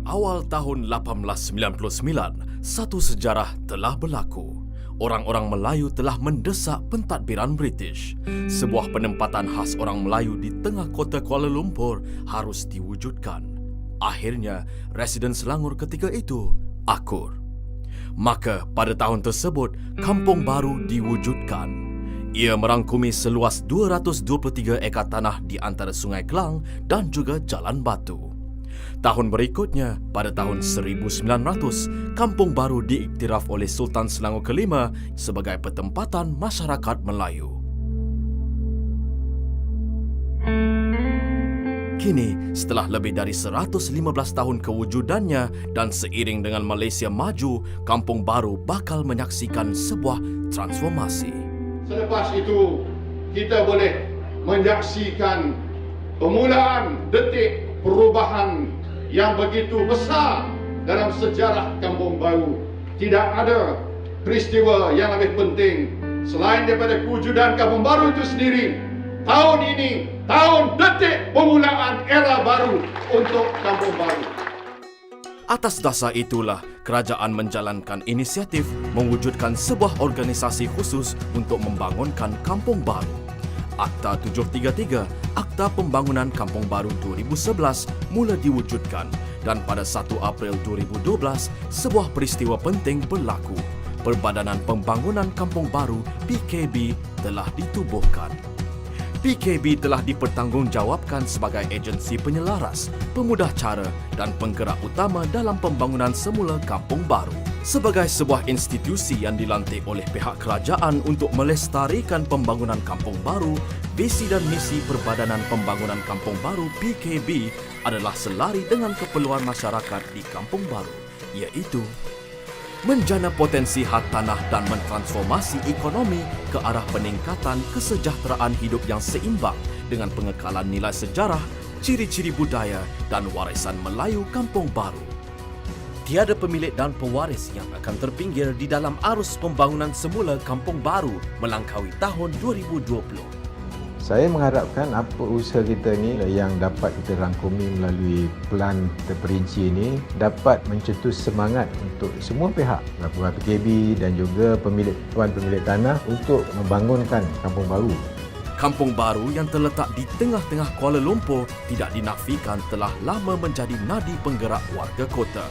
Awal tahun 1899, satu sejarah telah berlaku. Orang-orang Melayu telah mendesak pentadbiran British. Sebuah penempatan khas orang Melayu di tengah kota Kuala Lumpur harus diwujudkan. Akhirnya, residen Selangor ketika itu akur. Maka pada tahun tersebut, Kampung Baru diwujudkan. Ia merangkumi seluas 223 ekar tanah di antara Sungai Kelang dan juga Jalan Batu. Tahun berikutnya, pada tahun 1900, Kampung Baru diiktiraf oleh Sultan Selangor kelima sebagai pertempatan masyarakat Melayu. Kini, setelah lebih dari 115 tahun kewujudannya dan seiring dengan Malaysia maju, Kampung Baru bakal menyaksikan sebuah transformasi. Selepas itu, kita boleh menyaksikan permulaan detik perubahan yang begitu besar dalam sejarah Kampung Baru. Tidak ada peristiwa yang lebih penting selain daripada kewujudan Kampung Baru itu sendiri. Tahun ini, tahun detik permulaan era baru untuk Kampung Baru. Atas dasar itulah, kerajaan menjalankan inisiatif mewujudkan sebuah organisasi khusus untuk membangunkan Kampung Baru. Akta 733, Akta Pembangunan Kampung Baru 2011 mula diwujudkan dan pada 1 April 2012, sebuah peristiwa penting berlaku. Perbadanan Pembangunan Kampung Baru PKB telah ditubuhkan. PKB telah dipertanggungjawabkan sebagai agensi penyelaras, pemudah cara dan penggerak utama dalam pembangunan semula Kampung Baru. Sebagai sebuah institusi yang dilantik oleh pihak kerajaan untuk melestarikan pembangunan Kampung Baru, visi dan misi Perbadanan Pembangunan Kampung Baru PKB adalah selari dengan keperluan masyarakat di Kampung Baru, iaitu menjana potensi hak tanah dan mentransformasi ekonomi ke arah peningkatan kesejahteraan hidup yang seimbang dengan pengekalan nilai sejarah, ciri-ciri budaya dan warisan Melayu Kampung Baru. Tiada pemilik dan pewaris yang akan terpinggir di dalam arus pembangunan semula Kampung Baru melangkaui tahun 2020. Saya mengharapkan apa usaha kita ni yang dapat kita rangkumi melalui pelan terperinci ini dapat mencetus semangat untuk semua pihak, pegawai PKB dan juga pemilik tanah untuk membangunkan Kampung Baru. Kampung Baru yang terletak di tengah-tengah Kuala Lumpur tidak dinafikan telah lama menjadi nadi penggerak warga kota.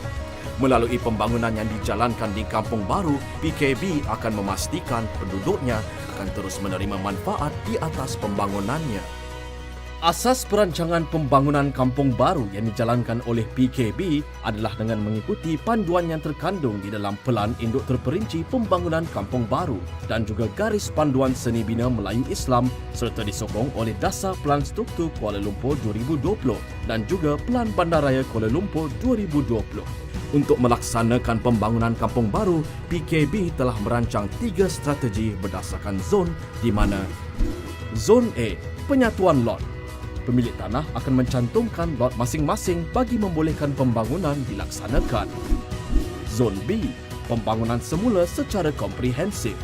Melalui pembangunan yang dijalankan di Kampung Baru, PKB akan memastikan penduduknya akan terus menerima manfaat di atas pembangunannya. Asas perancangan pembangunan Kampung Baru yang dijalankan oleh PKB adalah dengan mengikuti panduan yang terkandung di dalam Pelan Induk Terperinci Pembangunan Kampung Baru dan juga garis panduan seni bina Melayu Islam serta disokong oleh Dasar Pelan Struktur Kuala Lumpur 2020 dan juga Pelan Bandaraya Kuala Lumpur 2020. Untuk melaksanakan pembangunan Kampung Baru, PKB telah merancang 3 strategi berdasarkan zon di mana Zon A, penyatuan lot. Pemilik tanah akan mencantumkan lot masing-masing bagi membolehkan pembangunan dilaksanakan. Zon B, pembangunan semula secara komprehensif.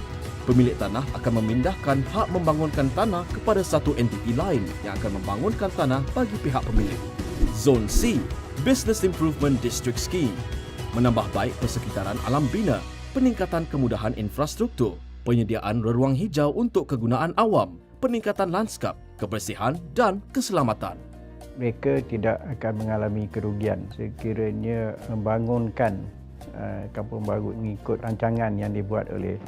Pemilik tanah akan memindahkan hak membangunkan tanah kepada satu entiti lain yang akan membangunkan tanah bagi pihak pemilik. Zon C, Business Improvement District Scheme. Menambah baik persekitaran alam bina, peningkatan kemudahan infrastruktur, penyediaan ruang hijau untuk kegunaan awam, peningkatan lanskap, kebersihan dan keselamatan. Mereka tidak akan mengalami kerugian sekiranya membangunkan Kampung Baru mengikut rancangan yang dibuat oleh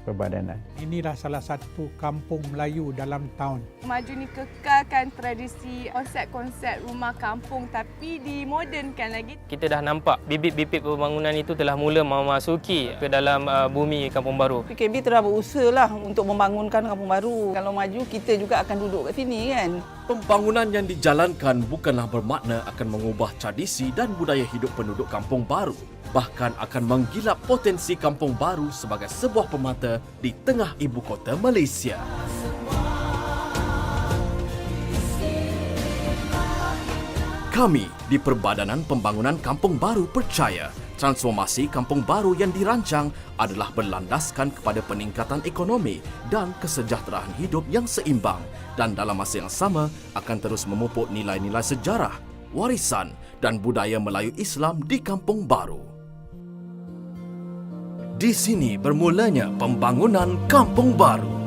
Perbadanan. Inilah salah satu kampung Melayu dalam tahun. Maju ni kekalkan tradisi konsep-konsep rumah kampung tapi dimodernkan lagi. Kita dah nampak bibit-bibit pembangunan itu telah mula memasuki ke dalam bumi Kampung Baru. PKB telah berusahalah untuk membangunkan Kampung Baru. Kalau maju kita juga akan duduk kat sini kan. Pembangunan yang dijalankan bukanlah bermakna akan mengubah tradisi dan budaya hidup penduduk Kampung Baru, bahkan akan menggilap potensi Kampung Baru sebagai sebuah permata di tengah ibu kota Malaysia. Kami di Perbadanan Pembangunan Kampung Baru percaya transformasi Kampung Baru yang dirancang adalah berlandaskan kepada peningkatan ekonomi dan kesejahteraan hidup yang seimbang dan dalam masa yang sama akan terus memupuk nilai-nilai sejarah, warisan dan budaya Melayu Islam di Kampung Baru. Di sini bermulanya pembangunan Kampung Baru.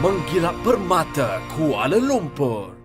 Menggilap permata Kuala Lumpur.